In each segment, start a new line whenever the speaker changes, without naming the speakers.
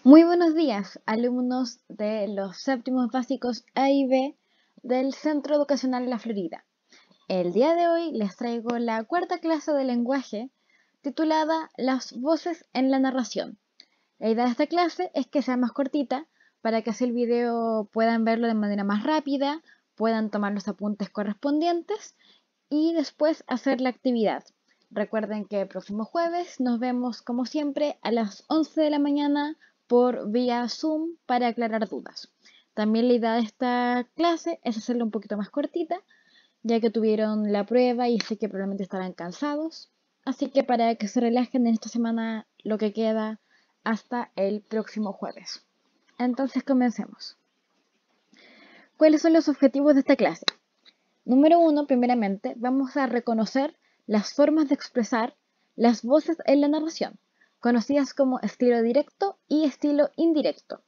Muy buenos días, alumnos de los séptimos básicos A y B del Centro Educacional La Florida. El día de hoy les traigo la cuarta clase de lenguaje titulada Las voces en la narración. La idea de esta clase es que sea más cortita para que así el video puedan verlo de manera más rápida, puedan tomar los apuntes correspondientes y después hacer la actividad. Recuerden que el próximo jueves nos vemos como siempre a las 11 de la mañana por vía Zoom para aclarar dudas. También la idea de esta clase es hacerla un poquito más cortita, ya que tuvieron la prueba y sé que probablemente estarán cansados. Así que para que se relajen en esta semana lo que queda hasta el próximo jueves. Entonces comencemos. ¿Cuáles son los objetivos de esta clase? Número 1, primeramente, vamos a reconocer las formas de expresar las voces en la narración, conocidas como estilo directo y estilo indirecto.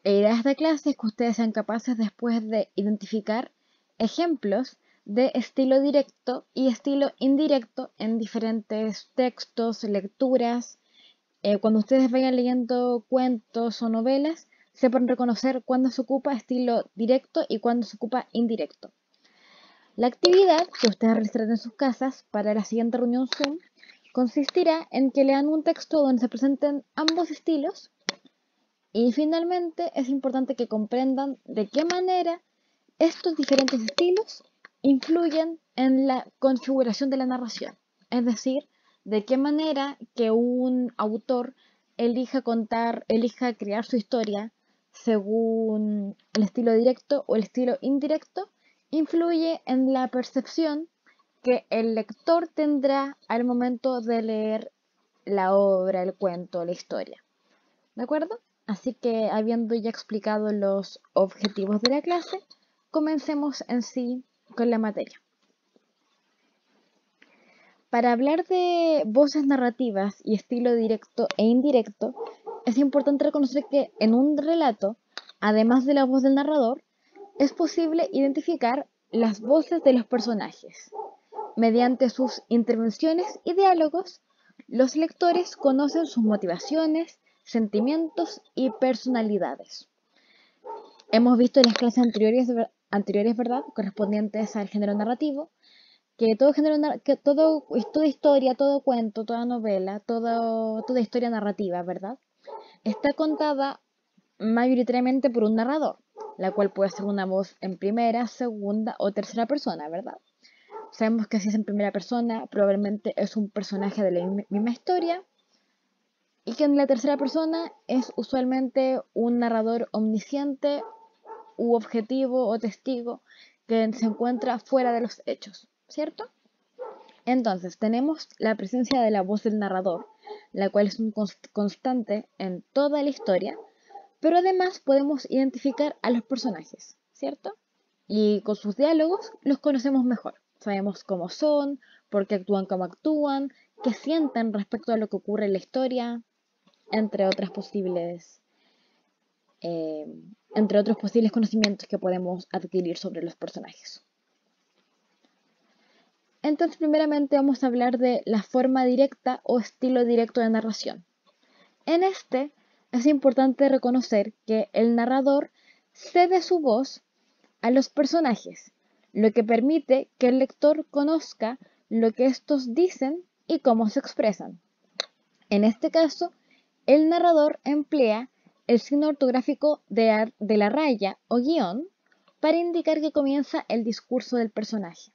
La idea de esta clase es que ustedes sean capaces después de identificar ejemplos de estilo directo y estilo indirecto en diferentes textos, lecturas. Cuando ustedes vayan leyendo cuentos o novelas, sepan reconocer cuándo se ocupa estilo directo y cuándo se ocupa indirecto. La actividad que ustedes realizarán en sus casas para la siguiente reunión Zoom consistirá en que lean un texto donde se presenten ambos estilos y finalmente es importante que comprendan de qué manera estos diferentes estilos influyen en la configuración de la narración. Es decir, de qué manera que un autor elija contar, elija crear su historia según el estilo directo o el estilo indirecto, influye en la percepción que el lector tendrá al momento de leer la obra, el cuento, la historia. ¿De acuerdo? Así que habiendo ya explicado los objetivos de la clase, comencemos en sí con la materia. Para hablar de voces narrativas y estilo directo e indirecto, es importante reconocer que en un relato, además de la voz del narrador, es posible identificar las voces de los personajes. Mediante sus intervenciones y diálogos, los lectores conocen sus motivaciones, sentimientos y personalidades. Hemos visto en las clases anteriores, ¿verdad?, correspondientes al género narrativo, que toda historia, todo cuento, toda novela, toda historia narrativa, ¿verdad?, está contada mayoritariamente por un narrador, la cual puede ser una voz en primera, segunda o tercera persona, ¿verdad? Sabemos que si es en primera persona, probablemente es un personaje de la misma historia, y que en la tercera persona es usualmente un narrador omnisciente u objetivo o testigo que se encuentra fuera de los hechos, ¿cierto? Entonces, tenemos la presencia de la voz del narrador, la cual es un constante en toda la historia, pero además podemos identificar a los personajes, ¿cierto? Y con sus diálogos los conocemos mejor. Sabemos cómo son, por qué actúan como actúan, qué sienten respecto a lo que ocurre en la historia, entre otras posibles, eh, entre otros posibles conocimientos que podemos adquirir sobre los personajes. Entonces, primeramente vamos a hablar de la forma directa o estilo directo de narración. En este, es importante reconocer que el narrador cede su voz a los personajes, lo que permite que el lector conozca lo que estos dicen y cómo se expresan. En este caso, el narrador emplea el signo ortográfico de la raya o guión para indicar que comienza el discurso del personaje.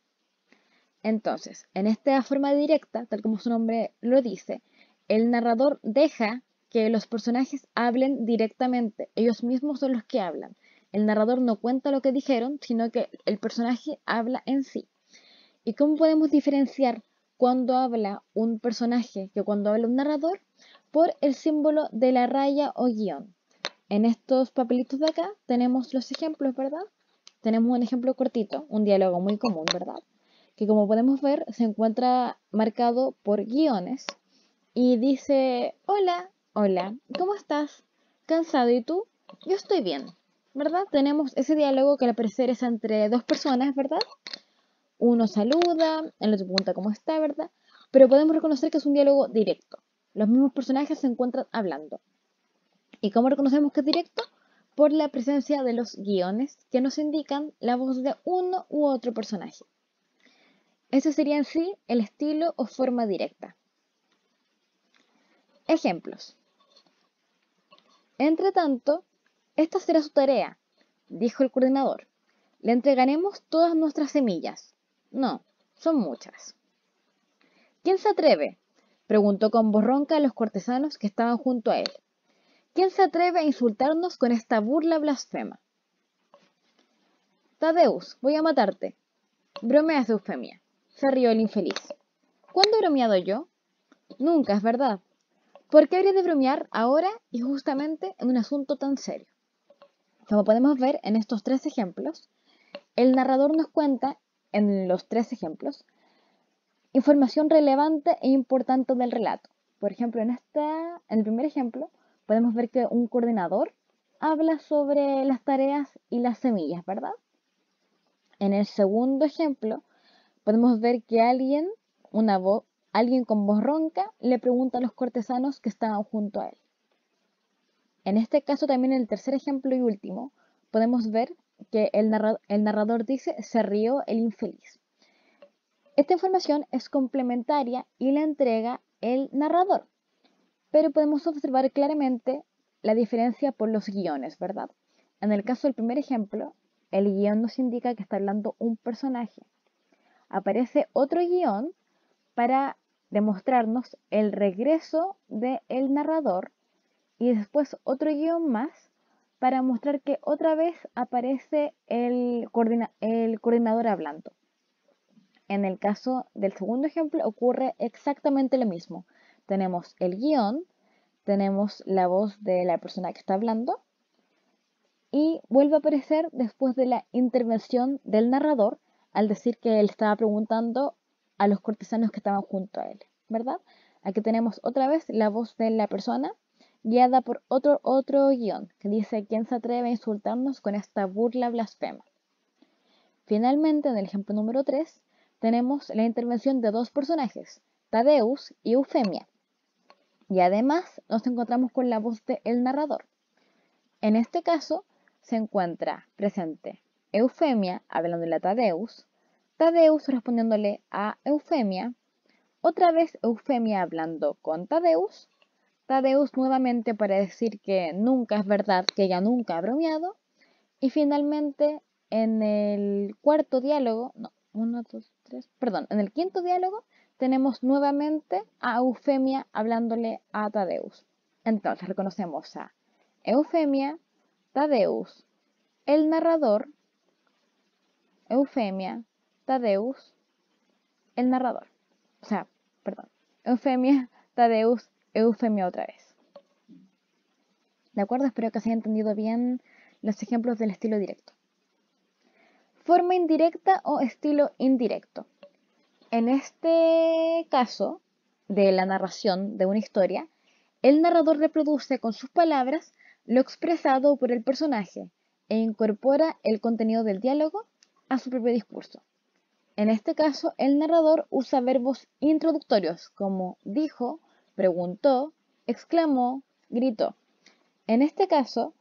Entonces, en esta forma directa, tal como su nombre lo dice, el narrador deja que los personajes hablen directamente. Ellos mismos son los que hablan. El narrador no cuenta lo que dijeron, sino que el personaje habla en sí. ¿Y cómo podemos diferenciar cuando habla un personaje que cuando habla un narrador? Por el símbolo de la raya o guión. En estos papelitos de acá tenemos los ejemplos, ¿verdad? Tenemos un ejemplo cortito, un diálogo muy común, ¿verdad?, que como podemos ver se encuentra marcado por guiones y dice: hola, hola, ¿cómo estás? ¿Cansado? ¿Y tú? Yo estoy bien, ¿verdad? Tenemos ese diálogo que al parecer es entre dos personas, ¿verdad? Uno saluda, el otro pregunta cómo está, ¿verdad? Pero podemos reconocer que es un diálogo directo. Los mismos personajes se encuentran hablando. ¿Y cómo reconocemos que es directo? Por la presencia de los guiones que nos indican la voz de uno u otro personaje. Ese sería en sí el estilo o forma directa. Ejemplos. Entre tanto, esta será su tarea, dijo el coordinador. Le entregaremos todas nuestras semillas. No, son muchas. ¿Quién se atreve? Preguntó con voz ronca a los cortesanos que estaban junto a él. ¿Quién se atreve a insultarnos con esta burla blasfema? Tadeus, voy a matarte. Bromeas de Eufemia. Se rió el infeliz. ¿Cuándo he bromeado yo? Nunca, es verdad. ¿Por qué habría de bromear ahora y justamente en un asunto tan serio? Como podemos ver en estos tres ejemplos, el narrador nos cuenta, en los tres ejemplos, información relevante e importante del relato. Por ejemplo, en el primer ejemplo, podemos ver que un coordinador habla sobre las tareas y las semillas, ¿verdad? En el segundo ejemplo, podemos ver que alguien con voz ronca le pregunta a los cortesanos que estaban junto a él. En este caso, también en el tercer ejemplo y último, podemos ver que el narrador dice: se rió el infeliz. Esta información es complementaria y la entrega el narrador, pero podemos observar claramente la diferencia por los guiones, ¿verdad? En el caso del primer ejemplo, el guión nos indica que está hablando un personaje. Aparece otro guión para demostrarnos el regreso del narrador y después otro guión más para mostrar que otra vez aparece el coordinador hablando. En el caso del segundo ejemplo ocurre exactamente lo mismo. Tenemos el guión, tenemos la voz de la persona que está hablando y vuelve a aparecer después de la intervención del narrador al decir que él estaba preguntando a los cortesanos que estaban junto a él, ¿verdad? Aquí tenemos otra vez la voz de la persona guiada por otro guión que dice: ¿quién se atreve a insultarnos con esta burla blasfema? Finalmente, en el ejemplo número 3, tenemos la intervención de dos personajes, Tadeus y Eufemia. Y además nos encontramos con la voz del narrador. En este caso se encuentra presente Eufemia hablándole a Tadeus, Tadeus respondiéndole a Eufemia, otra vez Eufemia hablando con Tadeus, Tadeus nuevamente para decir que nunca es verdad, que ella nunca ha bromeado, y finalmente en el cuarto diálogo, en el quinto diálogo tenemos nuevamente a Eufemia hablándole a Tadeus. Entonces reconocemos a Eufemia, Tadeus, el narrador, Eufemia, Tadeus, el narrador. Eufemia, Tadeus, Eufemia otra vez. ¿De acuerdo? Espero que se haya entendido bien los ejemplos del estilo directo. Forma indirecta o estilo indirecto. En este caso de la narración de una historia, el narrador reproduce con sus palabras lo expresado por el personaje e incorpora el contenido del diálogo a su propio discurso. En este caso, el narrador usa verbos introductorios como dijo, preguntó, exclamó, gritó. En este caso,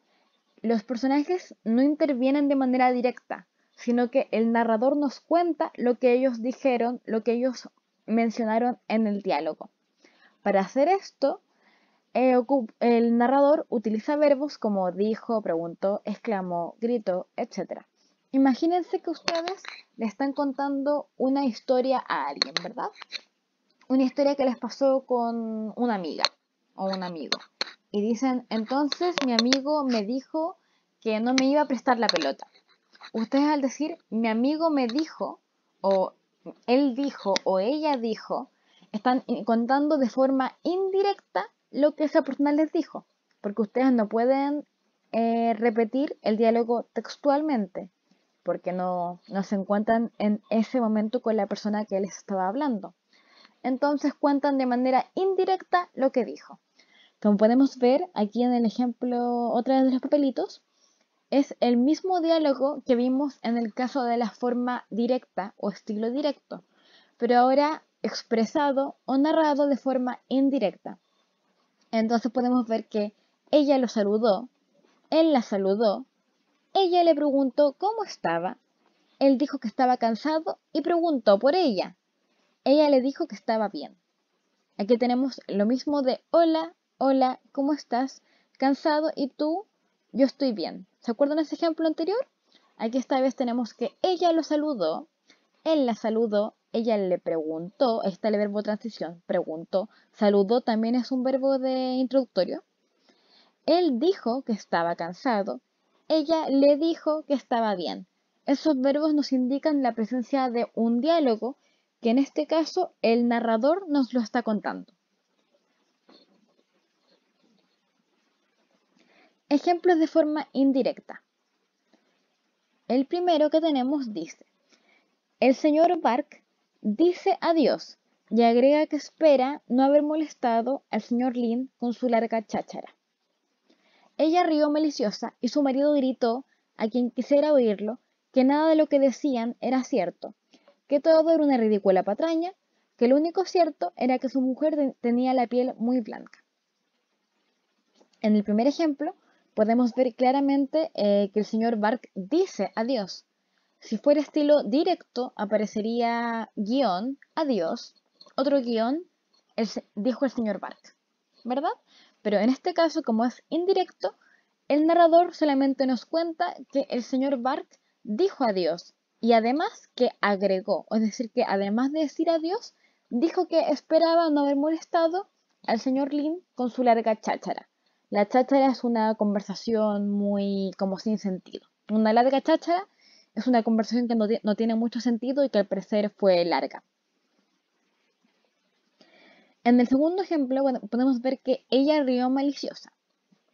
los personajes no intervienen de manera directa, sino que el narrador nos cuenta lo que ellos dijeron, lo que ellos mencionaron en el diálogo. Para hacer esto, el narrador utiliza verbos como dijo, preguntó, exclamó, gritó, etc. Imagínense que ustedes le están contando una historia a alguien, ¿verdad? Una historia que les pasó con una amiga o un amigo. Y dicen: entonces mi amigo me dijo que no me iba a prestar la pelota. Ustedes al decir mi amigo me dijo, o él dijo, o ella dijo, están contando de forma indirecta lo que esa persona les dijo, porque ustedes no pueden repetir el diálogo textualmente, porque no se encuentran en ese momento con la persona que les estaba hablando. Entonces cuentan de manera indirecta lo que dijo. Como podemos ver aquí en el ejemplo, otra vez de los papelitos, es el mismo diálogo que vimos en el caso de la forma directa o estilo directo, pero ahora expresado o narrado de forma indirecta. Entonces podemos ver que ella lo saludó, él la saludó, ella le preguntó cómo estaba, él dijo que estaba cansado y preguntó por ella. Ella le dijo que estaba bien. Aquí tenemos lo mismo de hola, hola, ¿cómo estás? Cansado y tú, yo estoy bien. ¿Se acuerdan de ese ejemplo anterior? Aquí esta vez tenemos que ella lo saludó, él la saludó, ella le preguntó, ahí está el verbo transición, preguntó, saludó también es un verbo de introductorio. Él dijo que estaba cansado, ella le dijo que estaba bien. Esos verbos nos indican la presencia de un diálogo que en este caso el narrador nos lo está contando. Ejemplos de forma indirecta. El primero que tenemos dice, el señor Bark dice adiós y agrega que espera no haber molestado al señor Lin con su larga cháchara. Ella rió maliciosa y su marido gritó, a quien quisiera oírlo, que nada de lo que decían era cierto, que todo era una ridícula patraña, que lo único cierto era que su mujer tenía la piel muy blanca. En el primer ejemplo, podemos ver claramente que el señor Bark dice adiós. Si fuera estilo directo, aparecería guión, adiós, otro guión, dijo el señor Bark, ¿verdad? Pero en este caso, como es indirecto, el narrador solamente nos cuenta que el señor Bark dijo adiós y además que agregó, es decir, que además de decir adiós, dijo que esperaba no haber molestado al señor Lin con su larga cháchara. La cháchara es una conversación muy como sin sentido. Una larga cháchara es una conversación que no tiene mucho sentido y que al parecer fue larga. En el segundo ejemplo, bueno, podemos ver que ella rió maliciosa.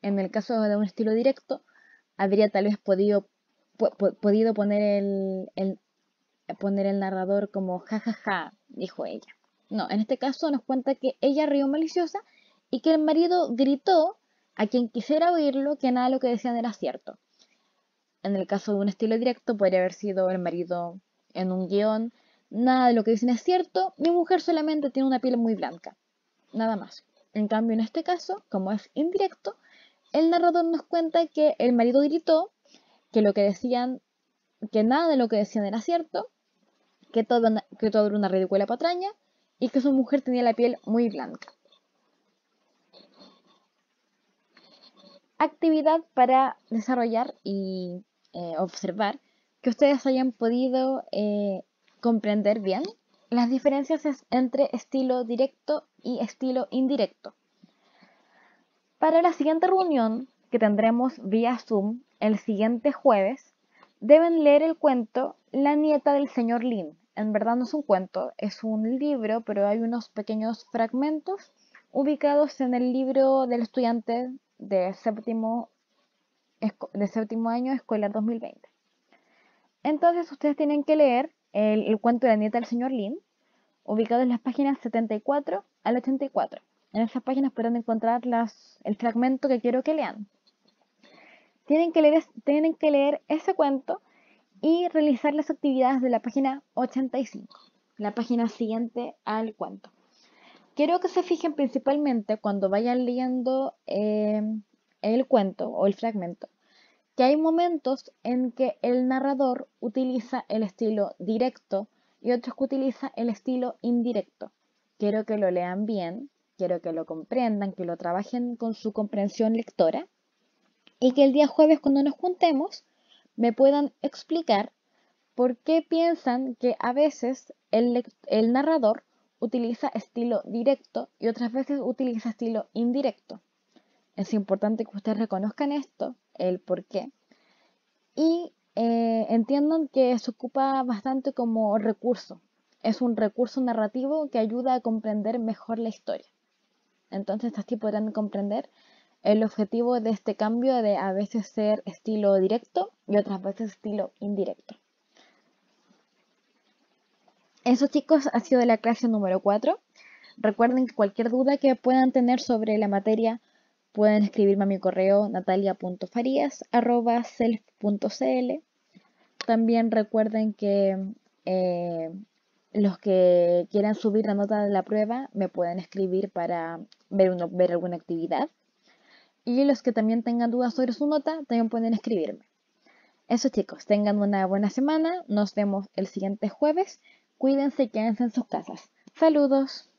En el caso de un estilo directo, habría tal vez podido poner el narrador como jajaja, dijo ella. No, en este caso nos cuenta que ella rió maliciosa y que el marido gritó a quien quisiera oírlo que nada de lo que decían era cierto. En el caso de un estilo directo, podría haber sido el marido en un guión. Nada de lo que dicen es cierto, mi mujer solamente tiene una piel muy blanca. Nada más. En cambio, en este caso, como es indirecto, el narrador nos cuenta que el marido gritó que lo que decían, que nada de lo que decían era cierto, que todo era una ridícula patraña y que su mujer tenía la piel muy blanca. Actividad para desarrollar y observar que ustedes hayan podido comprender bien las diferencias entre estilo directo y estilo indirecto. Para la siguiente reunión, que tendremos vía Zoom el siguiente jueves, deben leer el cuento La nieta del señor Lin. En verdad no es un cuento, es un libro, pero hay unos pequeños fragmentos ubicados en el libro del estudiante de séptimo año escolar 2020. Entonces ustedes tienen que leer el cuento de la nieta del señor Lin, ubicado en las páginas 74 al 84. En esas páginas podrán encontrar el fragmento que quiero que lean. Tienen que leer ese cuento y realizar las actividades de la página 85, la página siguiente al cuento. Quiero que se fijen principalmente cuando vayan leyendo el cuento o el fragmento, que hay momentos en que el narrador utiliza el estilo directo y otros que utiliza el estilo indirecto. Quiero que lo lean bien, quiero que lo comprendan, que lo trabajen con su comprensión lectora y que el día jueves cuando nos juntemos me puedan explicar por qué piensan que a veces el narrador utiliza estilo directo y otras veces utiliza estilo indirecto. Es importante que ustedes reconozcan esto, el por qué, y entiendan que se ocupa bastante como recurso. Es un recurso narrativo que ayuda a comprender mejor la historia. Entonces así podrán comprender el objetivo de este cambio de a veces ser estilo directo y otras veces estilo indirecto. Eso, chicos, ha sido la clase número 4. Recuerden que cualquier duda que puedan tener sobre la materia pueden escribirme a mi correo natalia.farias@self.cl. También recuerden que los que quieran subir la nota de la prueba me pueden escribir para ver alguna actividad. Y los que también tengan dudas sobre su nota, también pueden escribirme. Eso chicos, tengan una buena semana. Nos vemos el siguiente jueves. Cuídense y quédense en sus casas. Saludos.